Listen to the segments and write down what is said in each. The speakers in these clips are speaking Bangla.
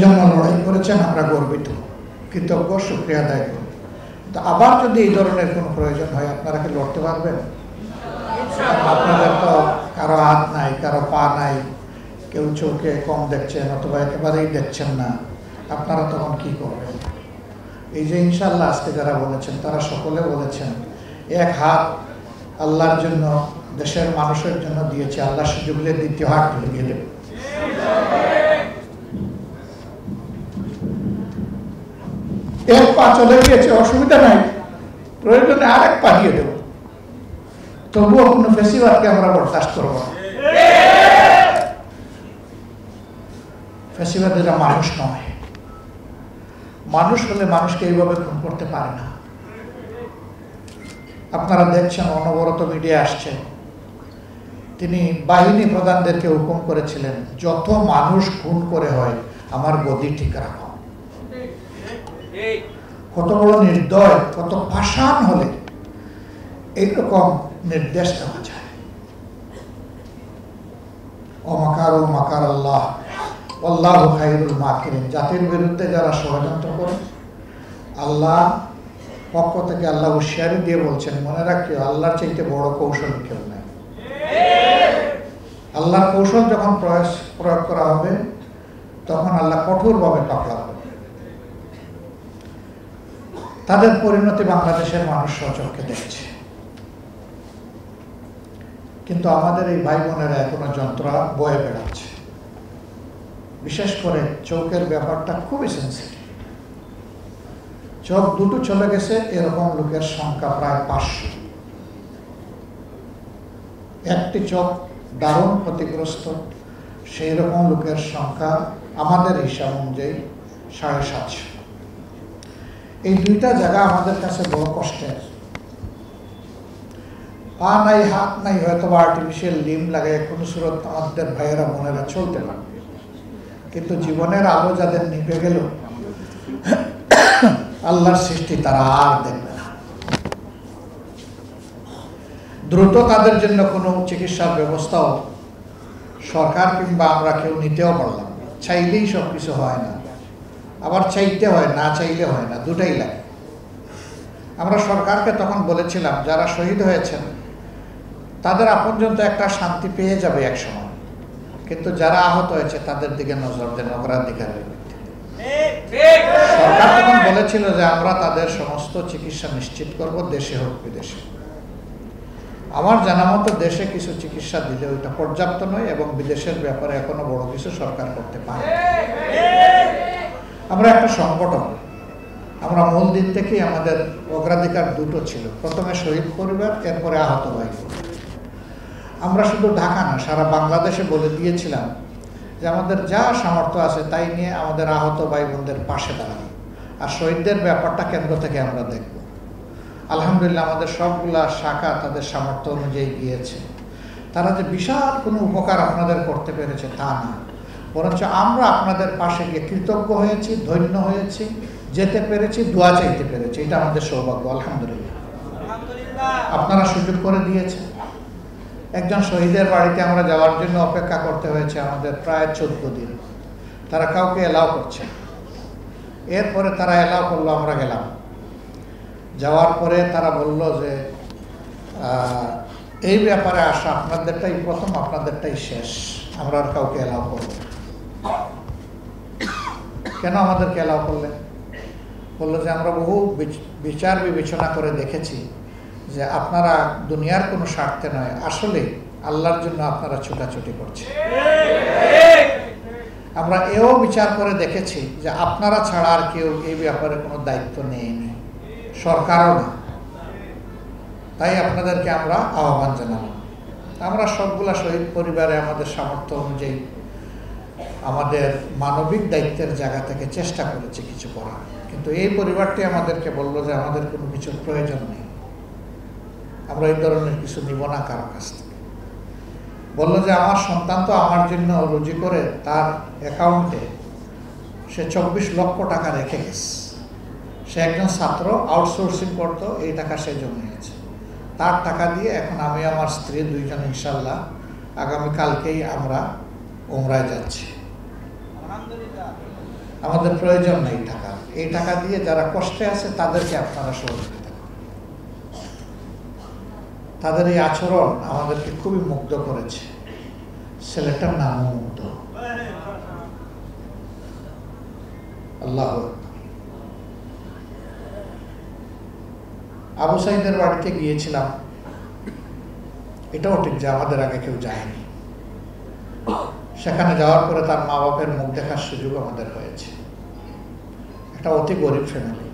জন্য লড়াই করেছেন, আমরা গর্বিত, কৃতজ্ঞ, শুকরিয়া আদায় করি। তো আবার যদি এই ধরনের কোনো প্রয়োজন হয়, আপনারা কি লড়তে পারবেন? আপনাদের তো কারো হাত নাই, কারো পা নাই, কেউ চোখে কম দেখছেন অথবা একেবারেই দেখছেন না, আপনারা তখন কি করবেন? এই যে ইনশাআল্লাহ আজকে যারা বলেছেন তারা সকলে বলেছেন এক হাত আল্লাহর জন্য, দেশের মানুষের জন্য দিয়েছে, আল্লাহ সুযোগ দিলে দ্বিতীয় হাত দিয়ে দেবে। এক পা চলে গিয়েছে, অসুবিধা নাই, প্রয়োজনে আরেক পা দিয়ে দেব, তবুও কোনো ফেসিবাদকে আমরা বরদাস্ত করব না। ফেসিবাদীরা মানুষ নয়, মানুষ হলে মানুষকে এইভাবে খুন করতে পারে না। আপনারা দেখছেন অনবরত মিডিয়া আসছে, তিনি বাহিনী প্রধানদেরকে হুকুম করেছিলেন যত মানুষ খুন করে হয় আমার গদি ঠিক রাখো। কত বড় নির্দয়, কত পাষাণ হলে এইরকম নির্দেশ দেওয়া যায়। ওমাকারু মাকার আল্লাহ আল্লাহু খায়রুল মাকিরিন। জাতির বিরুদ্ধে যারা ষড়যন্ত্র করে, আল্লাহ পক্ষ থেকে আল্লাহ হুঁশিয়ারি দিয়ে বলছেন, মনে রাখিও আল্লাহর চাইতে বড় কৌশল কেউ নাই। আল্লাহর কৌশল যখন প্রয়োগ করা হবে তখন আল্লাহ কঠোরভাবে পাকড়াবে। তাদের পরিণতি বাংলাদেশের মানুষ সচক্ষে দেখছে। কিন্তু আমাদের এই ভাই বোনেরা এখনো যন্ত্রণা বয়ে বেড়াচ্ছে। বিশেষ করে চোখের ব্যাপারটা খুবই সেন্সিটিভ। চোখ দুটো চলে গেছে এরকম লোকের সংখ্যা প্রায় 500। একটি চোখ দারুণ ক্ষতিগ্রস্ত, সেই রকম লোকের সংখ্যা আমাদের হিসাব অনুযায়ী 750। এই দুইটা জায়গা আমাদের কাছে বড় কষ্টের। পা নাই, হাত নাই, হয়তো বা আর্টিফিশিয়াল লিম লাগে কোনো সুরত আমাদের ভাইয়েরা বোনেরা চলতে পারবে, কিন্তু জীবনের আলো যাদের নিভে গেল, আল্লাহর সৃষ্টি তারা আর দেখবে না। দ্রুত তাদের জন্য কোনো চিকিৎসার ব্যবস্থাও সরকার কিংবা আমরা কেউ নিতেও পারলাম না। চাইলেই সব কিছু হয় না, আবার চাইতে হয়, না চাইলে হয় না, দুটাই লাগে। আমরা সরকারকে তখন বলেছিলাম যারা শহীদ হয়েছেন তাদের আপনজন তো একটা শান্তি পেয়ে যাবে এক সময়, কিন্তু যারা আহত হয়েছে তাদের দিকে নজর দেন অগ্রাধিকারের ভিত্তিতে। সরকার তখন বলেছিল যে আমরা তাদের সমস্ত চিকিৎসা নিশ্চিত করব, দেশে হোক বিদেশে। আমার জানা মতো দেশে কিছু চিকিৎসা দিলে ওইটা পর্যাপ্ত নয়, এবং বিদেশের ব্যাপারে এখনো বড় কিছু সরকার করতে পারে। আমরা একটা সংগঠন, আমরা মূল দিন থেকেই আমাদের অগ্রাধিকার দুটো ছিল, প্রথমে শহীদ পরিবার, এরপরে আহত ভাই। আমরা শুধু ঢাকা না, সারা বাংলাদেশে বলে দিয়েছিলাম যে আমাদের যা সামর্থ্য আছে তাই নিয়ে আমাদের আহত ভাই বোনদের পাশে দাঁড়ানো, আর শহীদদের ব্যাপারটা কেন্দ্র থেকে আমরা দেখব। আলহামদুলিল্লাহ আমাদের সবগুলা শাখা তাদের সামর্থ্য অনুযায়ী গিয়েছে। তারা যে বিশাল কোনো উপকার আপনাদের করতে পেরেছে তা না, বরঞ্চ আমরা আপনাদের পাশে গিয়ে কৃতজ্ঞ হয়েছি, ধন্য হয়েছি, যেতে পেরেছি, দোয়া চাইতে পেরেছি। এটা আমাদের সৌভাগ্য। আলহামদুলিল্লাহ আপনারা সুযোগ করে দিয়েছেন। একজন শহীদের বাড়িতে আমরা যাওয়ার জন্য অপেক্ষা করতে হয়েছে আমাদের প্রায় 14 দিন। তারা কাউকে এলাও করছে, এরপরে তারা এলাও করলো, আমরা গেলাম। যাওয়ার পরে তারা বলল যে এই ব্যাপারে আসা আপনাদেরটাই প্রথম, আপনাদেরটাই শেষ, আমরা আর কাউকে এলাও করব না। কেন আমাদেরকে এলাও করলেন? বললো যে আমরা বহু বিচার বিবেচনা করে দেখেছি যে আপনারা দুনিয়ার কোনো স্বার্থে নয়, আসলে আল্লাহর জন্য আপনারা ছোটাছুটি করছেন। আমরা এও বিচার করে দেখেছি যে আপনারা ছাড়া আর কেউ এই ব্যাপারে কোনো দায়িত্ব নেয়নি, সরকারও না। তাই আপনাদেরকে আমরা আহ্বান জানালাম। আমরা সবগুলা শহীদ পরিবারে আমাদের সামর্থ্য অনুযায়ী আমাদের মানবিক দায়িত্বের জায়গা থেকে চেষ্টা করেছি কিছু করার, কিন্তু এই পরিবারটি আমাদেরকে বললো যে আমাদের কোনো কিছুর প্রয়োজন নেই, আমরা এই ধরনের কিছু নিব না কারো কাছ থেকে। বললো যে আমার সন্তান তো আমার জন্য রুজি করে তার অ্যাকাউন্টে সে 24 লক্ষ টাকা রেখে গেছে। সে একজন ছাত্র, আউটসোর্সিং করতো, এই টাকা সে জমিয়েছে। তার টাকা দিয়ে এখন আমি আমার স্ত্রী দুইজন ইনশাল্লাহ আগামীকালকেই আমরা উমরায় যাচ্ছি। আমাদের প্রয়োজন নেই টাকা। এই টাকা দিয়ে যারা কষ্টে আছে তাদেরকে আপনারা সহযোগিতা করুন। তাদের এই আচরণ আমাদেরকে খুবই মুগ্ধ করেছে। ছেলেটার নামও মুগ্ধ। আল্লাহ। আবু সাইদের বাড়িতে গিয়েছিলাম, এটাও ঠিক যে আমাদের আগে কেউ যায়নি। সেখানে যাওয়ার পরে তার মা বাপের মুখ দেখার সুযোগ আমাদের হয়েছে। একটা অতি গরিব ফ্যামিলি,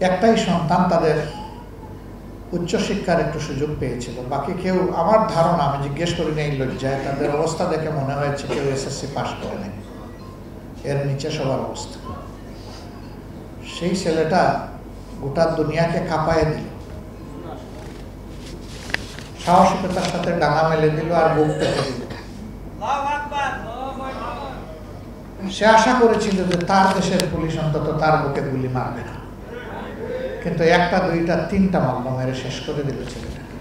একটাই সন্তান, তাদের উচ্চশিক্ষার একটু সুযোগ পেয়েছিল। বাকি কেউ, আমার ধারণা, আমি জিজ্ঞেস করি না এই লজ্জায়, তাদের অবস্থা দেখে মনে হয়েছে কেউ এসএসসি পাস করে নেই, এর নিচে সবার অবস্থা। সেই ছেলেটা গোটা দুনিয়াকে কাঁপায় দিল, সাহসিকতার সাথে ডানা মেলে দিল আর বুক পেতে দিল। সে আশা করেছিল যে তার দেশের পুলিশ অন্তত তার বুকে গুলি মারবে না, কিন্তু একটা, দুইটা, তিনটা মামলা মেরে শেষ করে দিল ছেলেটাকে।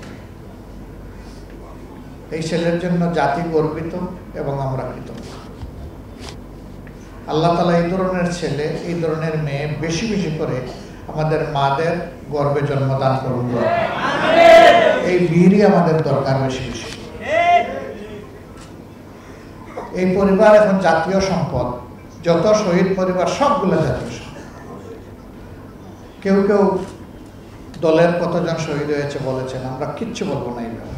এই ছেলের জন্য জাতি গর্বিত এবং আমরা কৃতজ্ঞ। আল্লাহ তাআলা এই ধরনের ছেলে, এই ধরনের মেয়ে বেশি বেশি করে আমাদের মাদের গর্বে জন্মদান করুন। এই বীরই আমাদের দরকার বেশি বেশি। এই পরিবার এখন জাতীয় সম্পদ। যত শহীদ পরিবার সবগুলো জাতীয় সম্পদ। কেউ কেউ দলের কতজন শহীদ হয়েছে বলেছেন, আমরা কিচ্ছু বলবো না। এইভাবে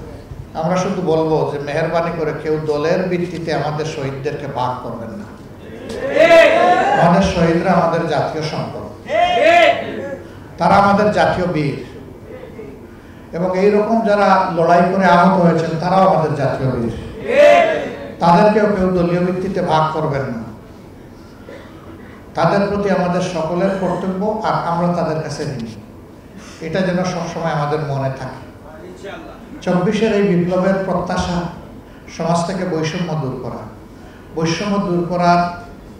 আমরা শুধু বলবো যে মেহেরবানি করে কেউ দলের ভিত্তিতে আমাদের শহীদদেরকে ভাগ করবেন না। আমাদের শহীদরা আমাদের জাতীয় সম্পদ, তারা আমাদের জাতীয় বীর, এবং এইরকম যারা লড়াই করে আহত হয়েছেন তারাও আমাদের জাতীয় বীর। তাদেরকেও কেউ দলীয় ভিত্তিতে ভাগ করবেন না। তাদের প্রতি আমাদের সকলের কর্তব্য, আর আমরা তাদের কাছে নিই, এটা যেন সবসময় আমাদের মনে থাকে। 24-এর এই বিপ্লবের প্রত্যাশা সমাজ থেকে বৈষম্য দূর করা। বৈষম্য দূর করার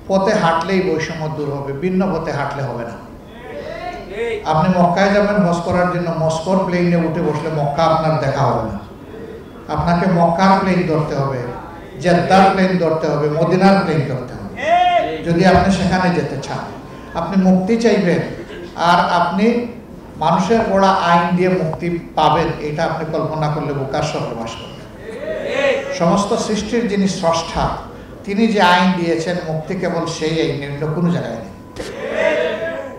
পথে হাঁটলেই বৈষম্য দূর হবে, ভিন্ন পথে হাঁটলে হবে না। আপনি মক্কায় যাবেন হজ করার জন্য, মস্কোর প্লেনে উঠে বসলে মক্কা আপনার দেখা হবে না। আপনাকে মক্কার প্লেন ধরতে হবে, জেদ্দার প্লেন ধরতে হবে, মদিনার প্লেন ধরতে হবে যদি আপনি সেখানে যেতে চান। আপনি মুক্তি চাইবেন, আর আপনি মানুষের গড়া আইন দিয়ে মুক্তি পাবেন, এটা আপনি কল্পনা করলে বোকার স্বর্গে বাস করবেন। সমস্ত সৃষ্টির যিনি স্রষ্টা, তিনি যে আইন দিয়েছেন, মুক্তি কেবল সেই আইনের, কোনো জায়গায় নেই।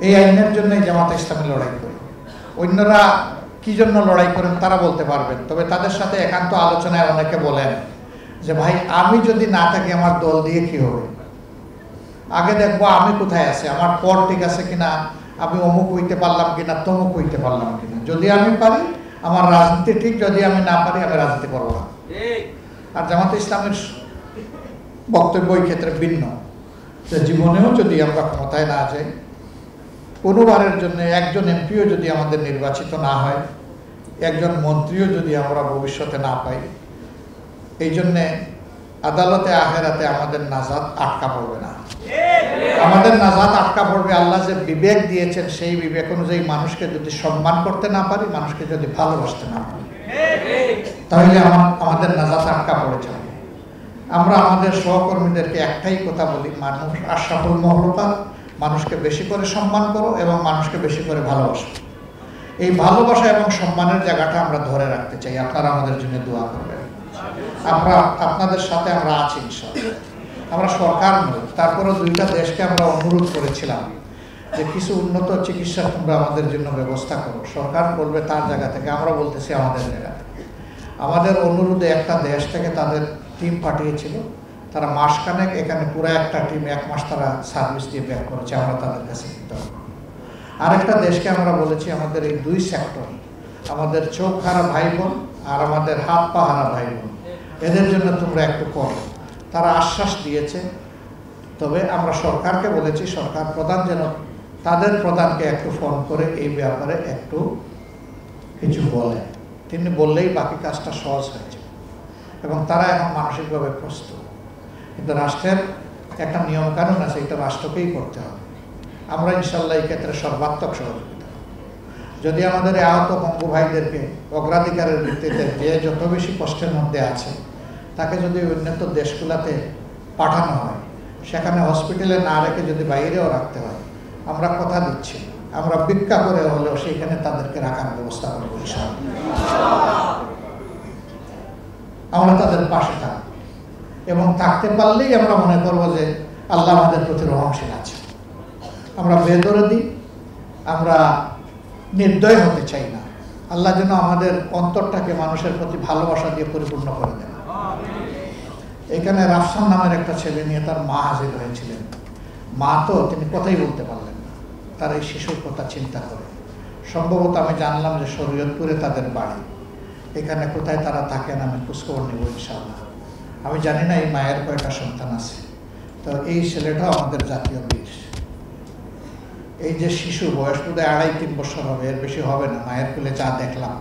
এই আইনের জন্যই জামাত ইসলামী লড়াই করে। অন্যরা কি জন্য লড়াই করেন তারা বলতে পারবেন, তবে তাদের সাথে একান্ত আলোচনায় অনেকে বলেন যে ভাই, আমি যদি না থাকি আমার দল দিয়ে কি হবে? আগে দেখবো আমি কোথায় আছি, আমার পর ঠিক আছে কিনা, আমি অমুক হইতে পারলাম কিনা, তমুক হইতে পারলাম কিনা। যদি আমি পারি আমার রাজনীতি ঠিক, যদি আমি না পারি আমি রাজনীতি করবো না। আর জামাত ইসলামের বক্তব্য এই ক্ষেত্রে ভিন্ন, যে জীবনেও যদি আমরা ক্ষমতায় না যাই, কোনোবারের জন্য একজন এমপিও যদি আমাদের নির্বাচিত না হয়, একজন মন্ত্রীও যদি আমরা ভবিষ্যতে না পাই, এই জন্যে আদালতে আখেরাতে আমাদের নাজাত আটকা পড়বে না। আমাদের নাজাত আটকা পড়বে আল্লাহ যে বিবেক দিয়েছেন, সেই বিবেক অনুযায়ী মানুষকে যদি সম্মান করতে না পারি, মানুষকে যদি ভালোবাসতে না পারি, তাহলে আমাদের নাজাত আটকা পড়ে যাবে। আমরা আমাদের সহকর্মীদেরকে একটাই কথা বলি, মানুষ আশরাফুল মাখলুকাত, মানুষকে বেশি করে সম্মান করো এবং মানুষকে বেশি করে ভালোবাসো। এই ভালোবাসা এবং সম্মানের জায়গাটা আমরা ধরে রাখতে চাই। আপনারা আমাদের জন্য দোয়া করবেন। আপনাদের সাথে আমরা আছি ইনশাআল্লাহ। আমরা সরকার নই, তারপরেও দুইটা দেশকে আমরা অনুরোধ করেছিলাম যে কিছু উন্নত চিকিৎসা তোমরা আমাদের জন্য ব্যবস্থা করো। সরকার বলবে তার জায়গা থেকে, আমরা বলতেছি আমাদের জায়গা থেকে। আমাদের অনুরোধে একটা দেশ থেকে তাদের টিম পাঠিয়েছিল, তারা মাসখানেক এখানে পুরো একটা টিম 1 মাস তারা সার্ভিস দিয়ে ব্যাক করেছে। আমরা তাদের কাছে দিতে হবে। আরেকটা দেশকে আমরা বলেছি আমাদের এই 2 সেক্টর, আমাদের চোখ হারা ভাই বোন আর আমাদের হাত পা হারা ভাই বোন, এদের জন্য তোমরা একটু করো। তারা আশ্বাস দিয়েছে। তবে আমরা সরকারকে বলেছি, সরকার প্রধান যেন তাদের প্রধানকে একটু ফোন করে এই ব্যাপারে একটু কিছু বলে। তিনি বললেই বাকি কাজটা সহজ হয়েছে এবং তারা এখন মানসিকভাবে প্রস্তুত। কিন্তু রাষ্ট্রের একটা নিয়মকানুন আছে, এটা রাষ্ট্রকেই করতে হবে। আমরা ইনশাল্লাহ এই ক্ষেত্রে সর্বাত্মক সহযোগিতা। যদি আমাদের আহত বঙ্গু ভাইদেরকে অগ্রাধিকারের ভিত্তিতে, যে যত বেশি কষ্টের মধ্যে আছে, তাকে যদি উন্নত দেশগুলোতে পাঠানো হয়, সেখানে হসপিটালে না রেখে যদি বাইরেও রাখতে হয়, আমরা কথা দিচ্ছি আমরা ভিক্ষা করে হলেও সেইখানে তাদেরকে রাখার ব্যবস্থা করবো ইনশাআল্লাহ। আমরা তাদের পাশে থাকবো এবং থাকতে পারলেই আমরা মনে করবো যে আল্লাহ আমাদের প্রতি রহমশীল আছে। আমরা বেদরদি, আমরা নির্দয় হতে চাই না। আল্লাহ যেন আমাদের অন্তরটাকে মানুষের প্রতি ভালোবাসা দিয়ে পরিপূর্ণ করে দেন। এখানে রাফসান নামের একটা ছেলে নিয়ে তার মা হাজির হয়েছিলেন। মা তো তিনি কথাই বলতে পারলেন না, তার এই শিশুর কথা চিন্তা করে। সম্ভবত আমি জানলাম যে শরীয়তপুরে তাদের বাড়ি। এখানে কোথায় তারা থাকেন আমি খোঁজখবর নেব ইনশাআল্লাহ। আমি জানি না এই মায়ের কয়টা সন্তান আছে। তো এই ছেলেটাও আমাদের জাতীয় বীর। এই যে শিশু, বয়স বোধহয় 2.5-3 বছর হবে, এর বেশি হবে না, মায়ের কোলে যা দেখলাম,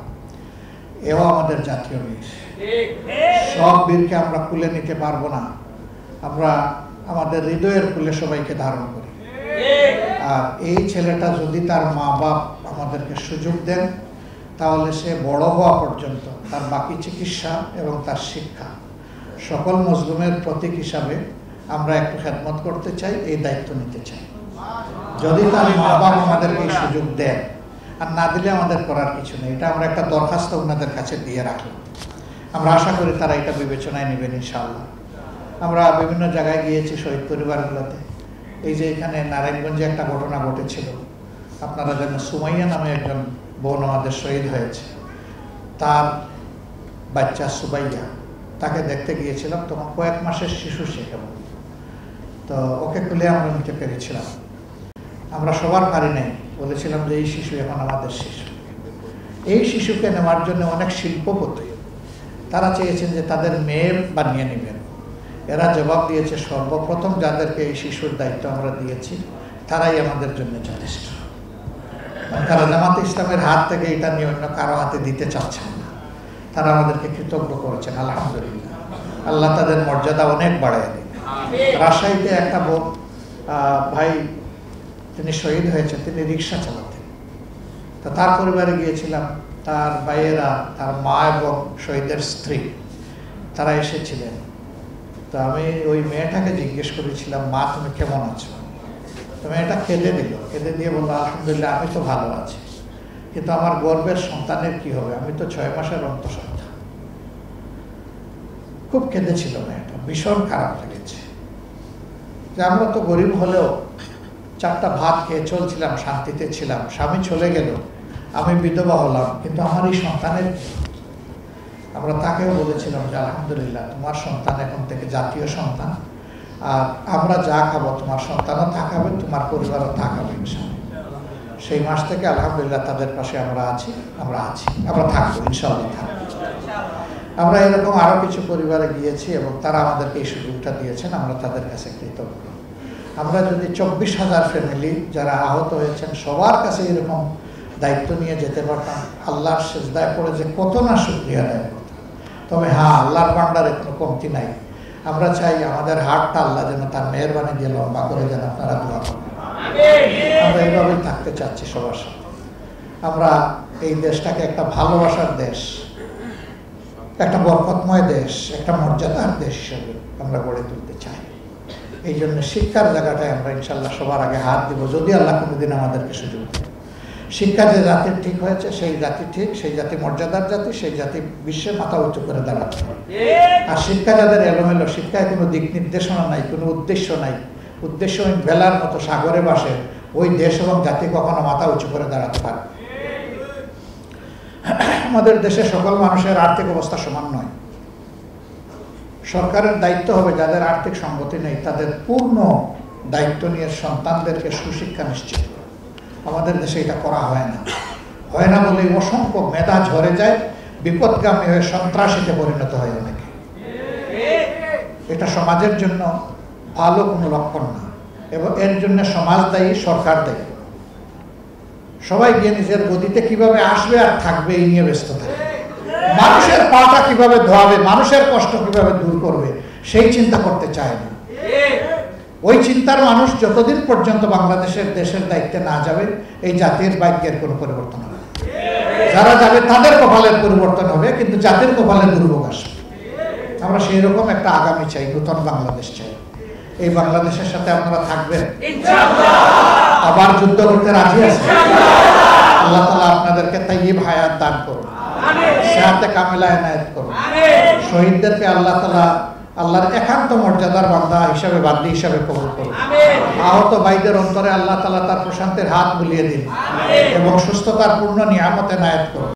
এও আমাদের জাতীয় বীর। সব বীরকে আমরা কুলে নিতে পারবো না, আমরা আমাদের হৃদয়ের কুলে সবাইকে ধারণ করি। আর এই ছেলেটা যদি তার মা বাপ আমাদেরকে সুযোগ দেন, তাহলে সে বড় হওয়া পর্যন্ত তার বাকি চিকিৎসা এবং তার শিক্ষা সকল মজলুমের প্রতীক হিসাবে আমরা একটু খেদমত করতে চাই, এই দায়িত্ব নিতে চাই। যদি তার মা বাপ আমাদেরকে এই সুযোগ দেন, আর না দিলে আমাদের করার কিছু নেই। এটা আমরা একটা দরখাস্ত ওনাদের কাছে দিয়ে রাখলাম। আমরা আশা করি তারা এটা বিবেচনায় নেবেন ইনশাআল্লাহ। আমরা বিভিন্ন জায়গায় গিয়েছি শহীদ পরিবারগুলোতে। এই যে এখানে নারায়ণগঞ্জে একটা ঘটনা ঘটেছিল, আপনারা জানেন, সুমাইয়া নামে একজন বোন আমাদের শহীদ হয়েছে। তার বাচ্চা সুবাইয়া, তাকে দেখতে গিয়েছিলাম, তখন কয়েক মাসের শিশু সে কেবল। তো ওকে খুলে আমরা নিতে পেরেছিলাম। আমরা সবার পারি নাই, বলেছিলাম যে এই শিশু এখন আমাদের শিশু। এই শিশুকে নেওয়ার জন্য অনেক শিল্পপতি তারা চেয়েছেন যে তাদের মেয়ে বানিয়ে নেবেন। এরা জবাব দিয়েছে সর্বপ্রথম যাদেরকে এই শিশুর দায়িত্ব আমরা দিয়েছি তারাই আমাদের জন্য যথেষ্ট। তারা জামাতে ইসলামের হাত থেকে এটা নিয়ে অন্য কারো হাতে দিতে চাচ্ছেন না। তারা আমাদেরকে কৃতজ্ঞ করেছেন, আলহামদুলিল্লাহ। আল্লাহ তাদের মর্যাদা অনেক বাড়ায় দিন। রাজশাহীতে একটা ভাই, তিনি শহীদ হয়েছেন, তিনি রিক্সা চালাতেন। তো তার পরিবারে গিয়েছিলাম, তার ভাইয়েরা, তার মা এবং শহীদের স্ত্রী তারা এসেছিলেন। তো আমি ওই মেয়েটাকে জিজ্ঞেস করেছিলাম, মা তুমি কেমন আছো? তো মেয়েটা কেঁদে দিল, কেঁদে দিয়ে বললো, আলহামদুলিল্লাহ আমি তো ভালো আছি, কিন্তু আমার গর্ভের সন্তানের কি হবে? আমি তো 6 মাসের অন্তঃসত্ত্বা। খুব কেঁদেছিল মেয়েটা, ভীষণ খারাপ লেগেছে যে আমরা তো গরিব হলেও 4টা ভাত খেয়ে চলছিলাম, শান্তিতে ছিলাম। স্বামী চলে গেল, আমি বিধবা হলাম, কিন্তু আমার এই সন্তানের। আমরা তাকেও বলেছিলাম যে আলহামদুলিল্লাহ তোমার সন্তান এখন থেকে জাতীয় সন্তান, আর আমরা যা খাবো তোমার সন্তানও তা খাবে, তোমার পরিবারও তা খাবে ইনশাআল্লাহ। সেই মাস থেকে আলহামদুলিল্লাহ তাদের পাশে আমরা আছি, আমরা থাকবো ইনশাআল্লাহ থাকবো। আমরা এরকম আরো কিছু পরিবারে গিয়েছি এবং তারা আমাদেরকে এই সুযোগটা দিয়েছেন, আমরা তাদের কাছে কৃতজ্ঞ। আমরা যদি 24,000 ফ্যামিলি যারা আহত হয়েছেন সবার কাছে এরকম দায়িত্ব নিয়ে যেতে পারতাম, আল্লাহর সিজদায় পড়ে যে কত না শুকরিয়া আদায় করতাম। তবে হ্যাঁ, আল্লাহর ভান্ডারে কোনো কমতি নাই। আমরা চাই আমাদের হাতটা আল্লাহ যেন তার মেহেরবানি দিয়ে লম্বা করে যেন আপনারা দোয়া করবেন। আমরা এইভাবেই থাকতে চাচ্ছি সবার সাথে। আমরা এই দেশটাকে একটা ভালোবাসার দেশ, একটা বরকতময় দেশ, একটা মর্যাদার দেশ হিসেবে আমরা গড়ে তুলতে চাই। এই জন্য শিক্ষার জায়গাটায় আমরা ইনশাল্লাহ সবার আগে হাত দিব, যদি আল্লাহ কোনোদিন আমাদেরকে সুযোগ দেয়। শিক্ষা যে জাতির ঠিক হয়েছে সেই জাতি ঠিক, সেই জাতি মর্যাদার জাতি, সেই জাতি বিশ্বে মাথা উঁচু করে দাঁড়াচ্ছে। আর শিক্ষা যাদের এলোমেলো, শিক্ষায় কোনো দিক নির্দেশনা নাই, কোনো উদ্দেশ্য নাই, উদ্দেশ্যহীন বেলার মতো সাগরে বাসে, ওই দেশ এবং জাতি কখনো মাথা উঁচু করে দাঁড়াতে পারে। আমাদের দেশে সকল মানুষের আর্থিক অবস্থা সমান নয়। সরকারের দায়িত্ব হবে যাদের আর্থিক সঙ্গতি নেই তাদের পূর্ণ দায়িত্ব নিয়ে সন্তানদেরকে সুশিক্ষা নিশ্চিত করে। আমাদের দেশে এটা করা হয় না বলেই অসংখ্য মেধা ঝরে যায়, বিপদগামী হয়ে সন্ত্রাসীতে পরিণত হয় অনেকে। এটা সমাজের জন্য ভালো কোনো লক্ষণ না, এবং এর জন্য সমাজ দায়ী, সরকার দায়ী। সবাই গিয়ে নিজের গদিতে কিভাবে আসবে আর থাকবে এই নিয়ে ব্যস্ত থাকে। মানুষের পাটা কিভাবে ধোয়াবে, মানুষের কষ্ট কিভাবে দূর করবে সেই চিন্তা করতে চায় না। ওই চিন্তার মানুষ যতদিন পর্যন্ত বাংলাদেশের দেশের দায়িত্বে না যাবে, এই জাতির ভাগ্যের কোনো পরিবর্তন হবে। যারা যাবে তাদের কপালের পরিবর্তন হবে, কিন্তু জাতির কপালে দুর্ভোগ আসবে। আমরা সেই রকম একটা আগামী চাই, নতুন বাংলাদেশ চাই। এই বাংলাদেশের সাথে আপনারা থাকবেন আবার যুদ্ধ করতে রাজি আছেন? আল্লাহ তাআলা আপনাদেরকে তাইয়্যিব হায়াত দান করুন, সেহাতে কামেলা এনায়েত করুন। শহীদদেরকে আল্লাহ তাআলা আল্লাহর একান্ত মর্যাদার বান্দা হিসাবে বান্দি হিসাবে কবুল করুন। আহত ভাইদের অন্তরে আল্লাহ তাআলা তার প্রশান্তির হাত বুলিয়ে দিন এবং সুস্থতার পূর্ণ নিয়ামত এনায়েত করুন।